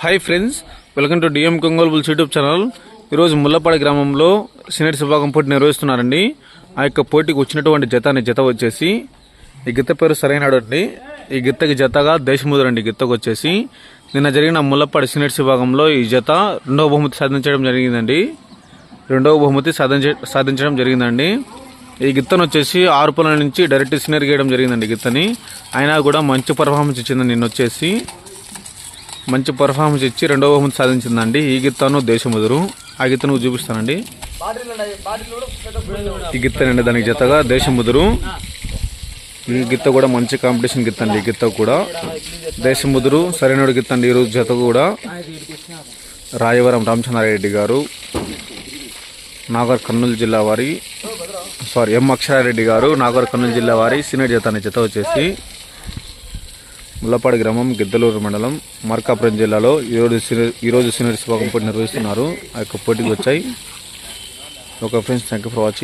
Hi friends, welcome to DM Kongolu bulls YouTube channel. ఈరోజు ముల్లపాడి గ్రామంలో seniors విభాగం పోటీ నిర్వహిస్తున్నారండి. ఆ యొక్క పోటీకి వచ్చినటువంటి జత వచ్చేసి ఈ గిత్త పేరు సరైనడు అండి. ఈ గిత్తకి జతగా దేశముద్రండి. గిత్తకు వచ్చేసి నిన్న జరిగిన ముల్లపాడి సీనియర్స్ విభాగంలో ఈ జత రెండవ బహుమతి సాధించడం జరిగిందండి. ఈ గిత్తను వచ్చేసి 6 పొలాల నుంచి డైరెక్ట్ సీనియర్ గేయడం జరిగిందండి. గిత్తని అయినా కూడా మంచి పర్ఫార్మెన్స్ ఇచ్చింది. నిన్న వచ్చేసి మంచి పర్ఫార్మెన్స్ ఇచ్చి రెండవ బహుమతి సాధించిందండి. ఈ గిత్తను దేశముదురు. ఆ గిత్తను చూపిస్తానండి. ఈ గిత్తనండి, దానికి జతగా దేశముదురు. ఈ గిత్త కూడా మంచి కాంపిటీషన్ గిత్తండి. ఈ గిత్త కూడా దేశముదురు సరైనడు గిత్తండి. ఈరోజు జత కూడా రాయవరం రామచంద్రారెడ్డి గారు, నాగర్ కర్నూలు జిల్లా వారి ఎం అక్షరారెడ్డి గారు, నాగర్ కర్నూలు జిల్లా వారి సీనియర్ జత అనే జత వచ్చేసి ముల్లపాడి గ్రామం, గిద్దలూరు మండలం, మార్కాపురం జిల్లాలో ఈరోజు సీనియర్స్ విభాగం పోటీ నిర్వహిస్తున్నారు. ఆ యొక్క పోటీకి వచ్చాయి. Okay friends, thank you for watching.